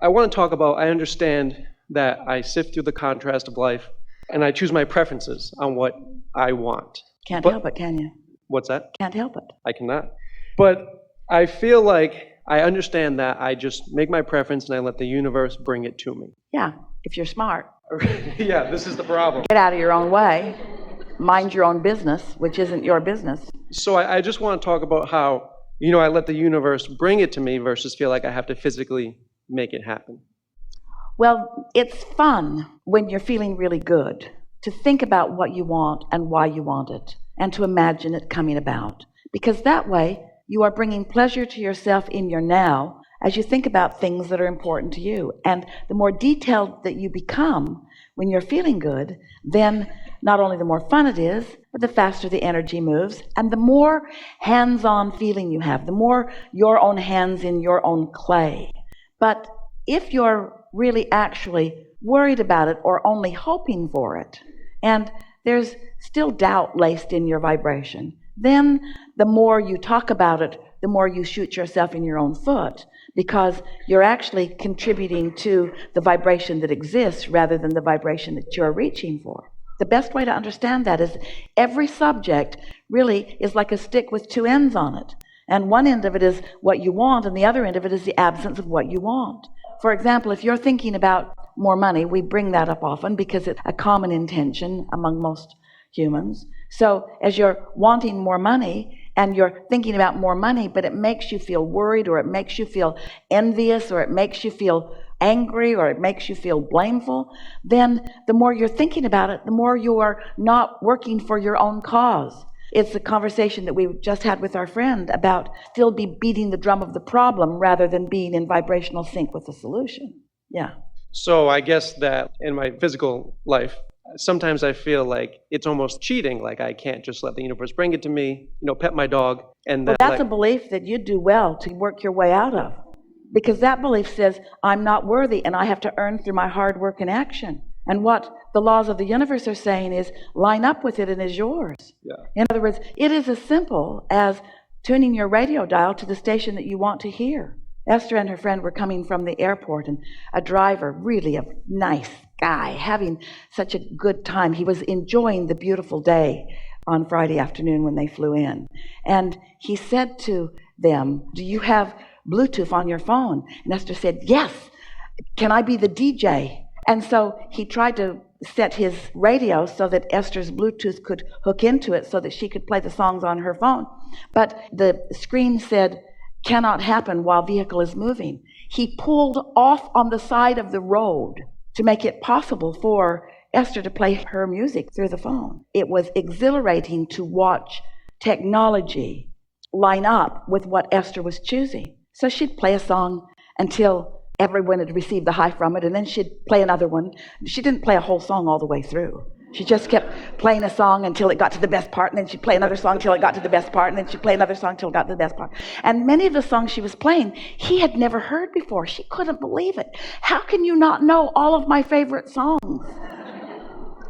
I want to talk about, I understand that I sift through the contrast of life and I choose my preferences on what I want. Can't help it, can you? What's that? Can't help it. I cannot. But I feel like I understand that I just make my preference and I let the universe bring it to me. Yeah, if you're smart. Yeah, this is the problem. Get out of your own way. Mind your own business, which isn't your business. So I just want to talk about how, I let the universe bring it to me versus feel like I have to physically make it happen. Well, it's fun when you're feeling really good to think about what you want and why you want it and to imagine it coming about. Because that way, you are bringing pleasure to yourself in your now as you think about things that are important to you. And the more detailed that you become when you're feeling good, then not only the more fun it is, but the faster the energy moves, and the more hands-on feeling you have, the more your own hands in your own clay. But if you're really actually worried about it or only hoping for it, and there's still doubt laced in your vibration, then the more you talk about it, the more you shoot yourself in your own foot, because you're actually contributing to the vibration that exists rather than the vibration that you're reaching for. The best way to understand that is every subject really is like a stick with two ends on it. And one end of it is what you want, and the other end of it is the absence of what you want. For example, if you're thinking about more money, we bring that up often because it's a common intention among most humans. So as you're wanting more money and you're thinking about more money, but it makes you feel worried, or it makes you feel envious, or it makes you feel angry, or it makes you feel blameful, then the more you're thinking about it, the more you are not working for your own cause. It's the conversation that we just had with our friend about still be beating the drum of the problem rather than being in vibrational sync with the solution. Yeah. So I guess that in my physical life, sometimes I feel like it's almost cheating, like I can't just let the universe bring it to me, pet my dog. And Well, that's a belief that you do well to work your way out of. Because that belief says, I'm not worthy and I have to earn through my hard work and action. And what the laws of the universe are saying is, line up with it and it's yours. Yeah. In other words, it is as simple as tuning your radio dial to the station that you want to hear. Esther and her friend were coming from the airport, and a driver, really a nice guy, having such a good time. He was enjoying the beautiful day on Friday afternoon when they flew in. And he said to them, do you have Bluetooth on your phone? And Esther said, yes. Can I be the DJ? And so he tried to set his radio so that Esther's Bluetooth could hook into it so that she could play the songs on her phone. But the screen said, cannot happen while vehicle is moving. He pulled off on the side of the road to make it possible for Esther to play her music through the phone. It was exhilarating to watch technology line up with what Esther was choosing. So she'd play a song until everyone had received the high from it, and then she'd play another one. She didn't play a whole song all the way through. She just kept playing a song until it got to the best part, and then she'd play another song until it got to the best part, and then she'd play another song until it got to the best part. And many of the songs she was playing, he had never heard before. She couldn't believe it. How can you not know all of my favorite songs?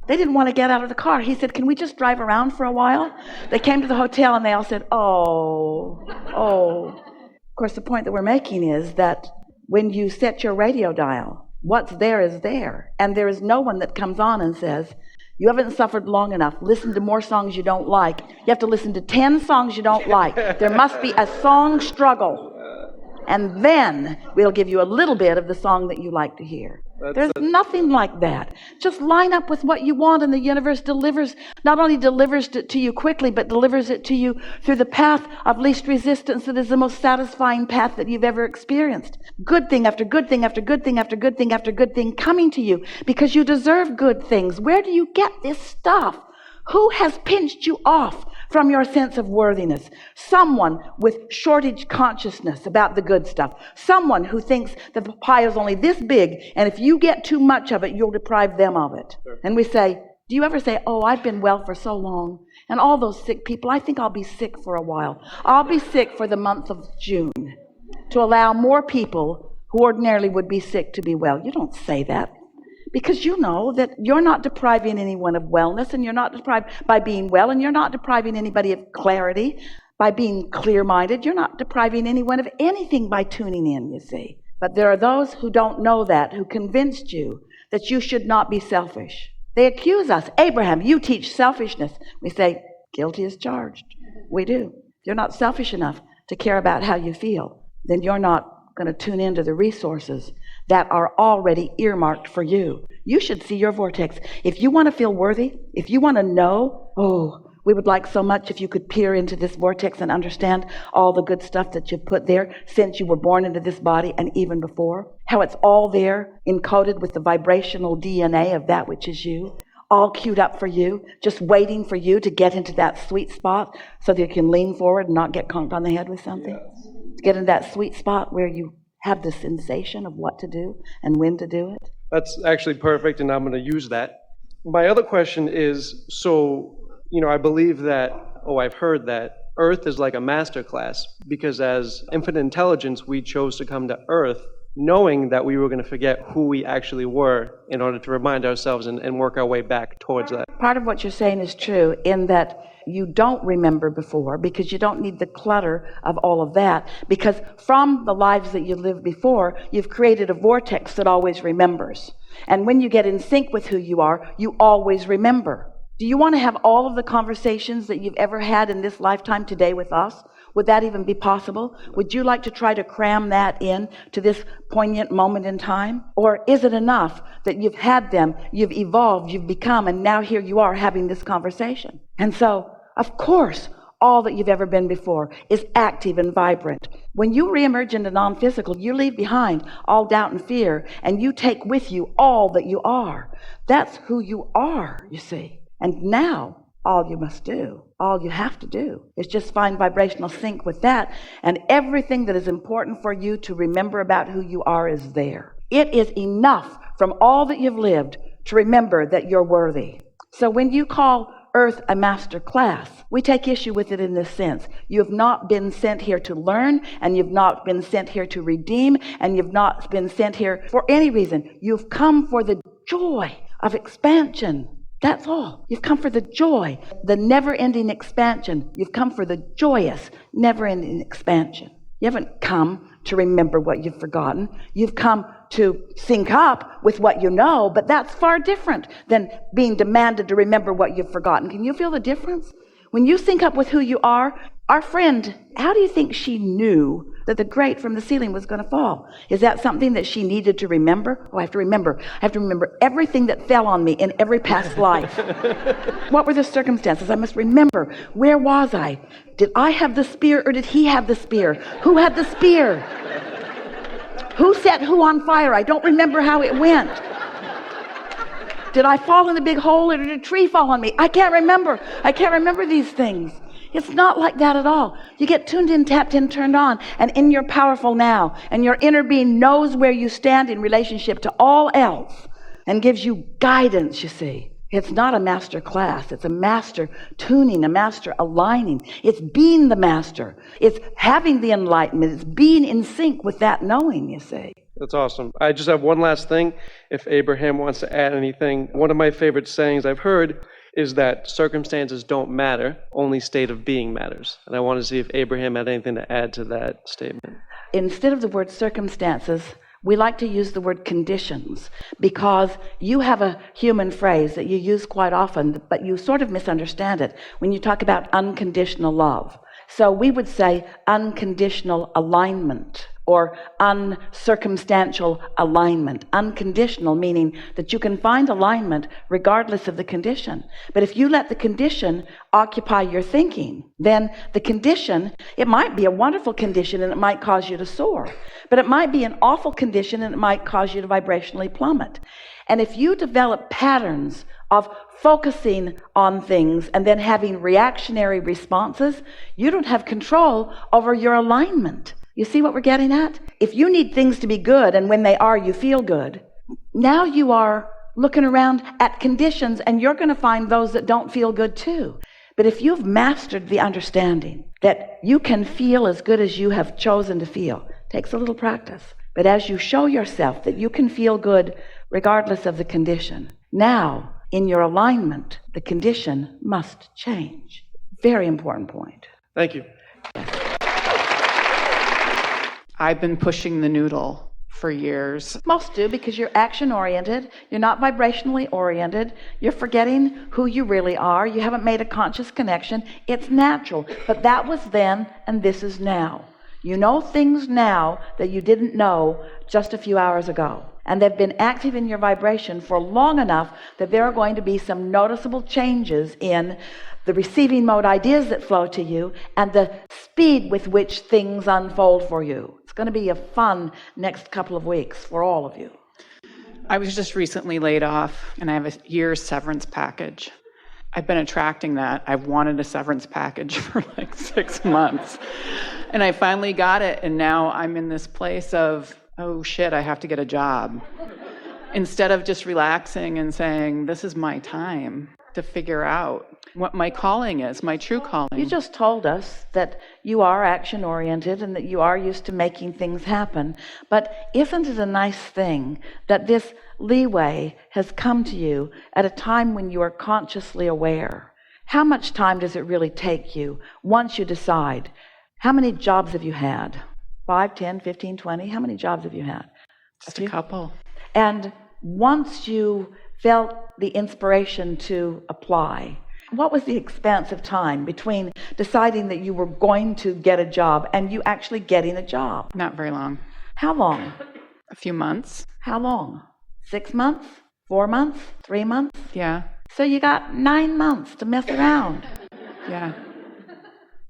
They didn't want to get out of the car. He said, can we just drive around for a while? They came to the hotel, and they all said, oh. Of course, the point that we're making is that when you set your radio dial, what's there is there. And there is no one that comes on and says, you haven't suffered long enough. Listen to more songs you don't like. You have to listen to 10 songs you don't like. There must be a song struggle. And then we'll give you a little bit of the song that you like to hear. There's nothing like that. Just line up with what you want, and the universe delivers, not only delivers it to you quickly, but delivers it to you through the path of least resistance that is the most satisfying path that you've ever experienced. Good thing after good thing after good thing after good thing after good thing coming to you because you deserve good things. Where do you get this stuff? Who has pinched you off from your sense of worthiness? Someone with shortage consciousness about the good stuff. Someone who thinks that the pie is only this big, and if you get too much of it, you'll deprive them of it. Sure. And we say, do you ever say, oh, I've been well for so long, and all those sick people, I think I'll be sick for a while. I'll be sick for the month of June to allow more people who ordinarily would be sick to be well. You don't say that. Because you know that you're not depriving anyone of wellness, and you're not deprived by being well, and you're not depriving anybody of clarity by being clear-minded. You're not depriving anyone of anything by tuning in, you see. But there are those who don't know that, who convinced you that you should not be selfish. They accuse us. Abraham, you teach selfishness. We say, guilty as charged. We do. If you're not selfish enough to care about how you feel, then you're not going to tune into the resources that are already earmarked for you. You should see your vortex. If you want to feel worthy, if you want to know, we would like so much if you could peer into this vortex and understand all the good stuff that you've put there since you were born into this body and even before. How it's all there, encoded with the vibrational DNA of that which is you, all queued up for you, just waiting for you to get into that sweet spot so that you can lean forward and not get conked on the head with something. Yes. To get into that sweet spot where you have the sensation of what to do and when to do it. That's actually perfect, and I'm going to use that. My other question is, I believe that, I've heard that Earth is like a master class, because as infinite intelligence, we chose to come to Earth knowing that we were going to forget who we actually were in order to remind ourselves and work our way back towards that. Part of what you're saying is true in that you don't remember before, because you don't need the clutter of all of that, because from the lives that you lived before, you've created a vortex that always remembers. And when you get in sync with who you are, you always remember. Do you want to have all of the conversations that you've ever had in this lifetime today with us? Would that even be possible? Would you like to try to cram that in to this poignant moment in time? Or is it enough that you've had them, you've evolved, you've become, and now here you are having this conversation? And so, of course, all that you've ever been before is active and vibrant. When you reemerge into non-physical, you leave behind all doubt and fear, and you take with you all that you are. That's who you are, you see. And now, all you must do, all you have to do, is just find vibrational sync with that, and everything that is important for you to remember about who you are is there. It is enough from all that you've lived to remember that you're worthy. So when you call Earth a master class, we take issue with it in this sense. You have not been sent here to learn, and you've not been sent here to redeem, and you've not been sent here for any reason. You've come for the joy of expansion. That's all. You've come for the joy, the never-ending expansion. You've come for the joyous, never-ending expansion. You haven't come to remember what you've forgotten. You've come to sync up with what you know, but that's far different than being demanded to remember what you've forgotten. Can you feel the difference? When you sync up with who you are, our friend, how do you think she knew that the grate from the ceiling was going to fall? Is that something that she needed to remember? I have to remember everything that fell on me in every past life. What were the circumstances? I must remember. Where was I? Did I have the spear, or did he have the spear? Who had the spear? Who set who on fire? I don't remember how it went. Did I fall in the big hole, or did a tree fall on me? I can't remember. I can't remember these things. It's not like that at all. You get tuned in, tapped in, turned on, and in your powerful now, and your inner being knows where you stand in relationship to all else and gives you guidance, you see. It's not a master class. It's a master tuning, a master aligning. It's being the master. It's having the enlightenment. It's being in sync with that knowing, you see. That's awesome. I just have one last thing. If Abraham wants to add anything, one of my favorite sayings I've heard is that circumstances don't matter, only state of being matters. And I want to see if Abraham had anything to add to that statement. Instead of the word circumstances, we like to use the word conditions, because you have a human phrase that you use quite often, but you sort of misunderstand it when you talk about unconditional love. So we would say unconditional alignment, or uncircumstantial alignment. Unconditional meaning that you can find alignment regardless of the condition. But if you let the condition occupy your thinking, then the condition, it might be a wonderful condition and it might cause you to soar. But it might be an awful condition and it might cause you to vibrationally plummet. And if you develop patterns of focusing on things and then having reactionary responses, you don't have control over your alignment. You see what we're getting at? If you need things to be good, and when they are, you feel good, now you are looking around at conditions, and you're going to find those that don't feel good too. But if you've mastered the understanding that you can feel as good as you have chosen to feel, it takes a little practice. But as you show yourself that you can feel good regardless of the condition, now in your alignment, the condition must change. Very important point. Thank you. I've been pushing the noodle for years. Most do, because you're action-oriented, you're not vibrationally oriented, you're forgetting who you really are, you haven't made a conscious connection. It's natural, but that was then and this is now. You know things now that you didn't know just a few hours ago. And they've been active in your vibration for long enough that there are going to be some noticeable changes in the receiving mode ideas that flow to you and the speed with which things unfold for you. It's going to be a fun next couple of weeks for all of you. I was just recently laid off, and I have a year's severance package. I've been attracting that. I've wanted a severance package for like 6 months. And I finally got it, and now I'm in this place of, oh shit, I have to get a job. Instead of just relaxing and saying, this is my time to figure out what my calling is, my true calling. You just told us that you are action-oriented and that you are used to making things happen. But isn't it a nice thing that this leeway has come to you at a time when you are consciously aware? How much time does it really take you once you decide? How many jobs have you had? 5, 10, 15, 20? How many jobs have you had? Just a couple. And once you felt the inspiration to apply, what was the expanse of time between deciding that you were going to get a job and you actually getting a job? Not very long. How long? A few months. How long? 6 months? 4 months? 3 months? Yeah. So you got 9 months to mess around. Yeah.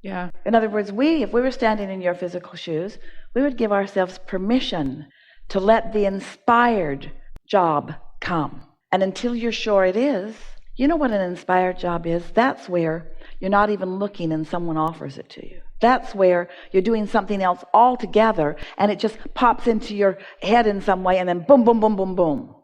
Yeah. In other words, if we were standing in your physical shoes, we would give ourselves permission to let the inspired job come. And until you're sure it is, you know what an inspired job is? That's where you're not even looking and someone offers it to you. That's where you're doing something else altogether and it just pops into your head in some way and then boom, boom, boom, boom, boom.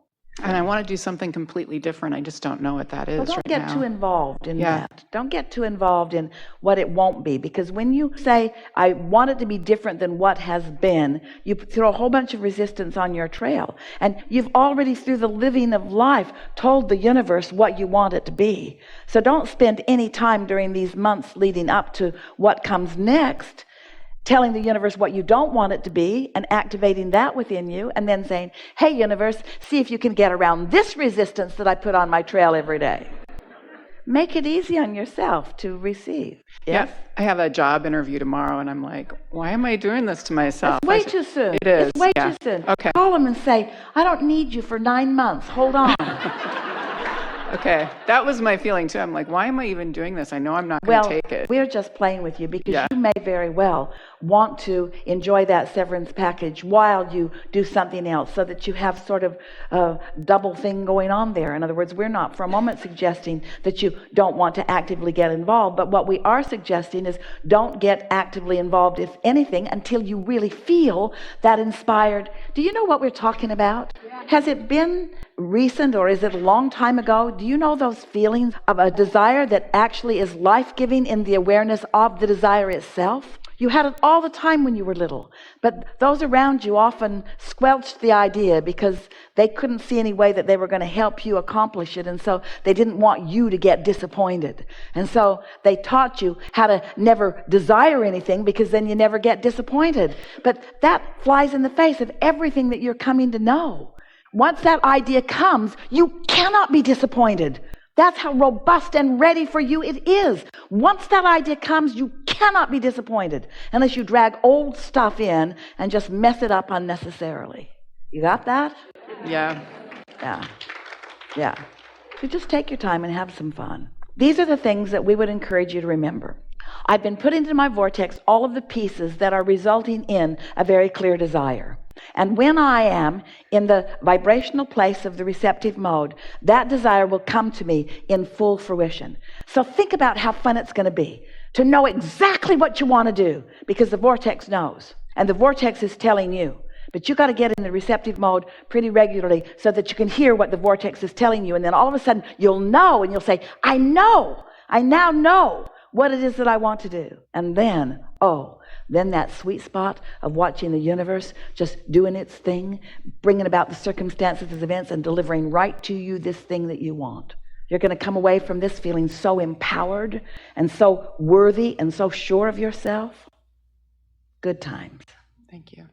And I want to do something completely different. I just don't know what that is Don't right get now. too involved in that. Don't get too involved in what it won't be. Because when you say, I want it to be different than what has been, you throw a whole bunch of resistance on your trail. And you've already, through the living of life, told the universe what you want it to be. So don't spend any time during these months leading up to what comes next telling the universe what you don't want it to be and activating that within you and then saying, hey, universe, see if you can get around this resistance that I put on my trail every day. Make it easy on yourself to receive. Yes? Yeah, I have a job interview tomorrow, and I'm like, why am I doing this to myself? It's way too soon. It is. It's way too soon. Okay. Call them and say, I don't need you for 9 months. Hold on. Okay. That was my feeling, too. I'm like, why am I even doing this? I know I'm not going to take it. We're just playing with you because you may very well want to enjoy that severance package while you do something else so that you have sort of a double thing going on there. In other words, we're not for a moment suggesting that you don't want to actively get involved, but what we are suggesting is don't get actively involved, if anything, until you really feel that inspired. Do you know what we're talking about? Has it been recent or is it a long time ago? Do you know those feelings of a desire that actually is life-giving in the awareness of the desire itself? You had it all the time when you were little, but those around you often squelched the idea because they couldn't see any way that they were going to help you accomplish it, and so they didn't want you to get disappointed. And so they taught you how to never desire anything because then you never get disappointed. But that flies in the face of everything that you're coming to know. Once that idea comes, you cannot be disappointed. That's how robust and ready for you it is. Once that idea comes, you cannot be disappointed unless you drag old stuff in and just mess it up unnecessarily. You got that? Yeah. Yeah. So just take your time and have some fun. These are the things that we would encourage you to remember. I've been putting into my vortex all of the pieces that are resulting in a very clear desire. And when I am in the vibrational place of the receptive mode, that desire will come to me in full fruition. So think about how fun it's going to be to know exactly what you want to do, because the vortex knows. And the vortex is telling you. But you got to get in the receptive mode pretty regularly so that you can hear what the vortex is telling you. And then all of a sudden you'll know and you'll say, I know. I now know what it is that I want to do. And then, then that sweet spot of watching the universe just doing its thing, bringing about the circumstances, the events, and delivering right to you this thing that you want. You're going to come away from this feeling so empowered and so worthy and so sure of yourself. Good times. Thank you.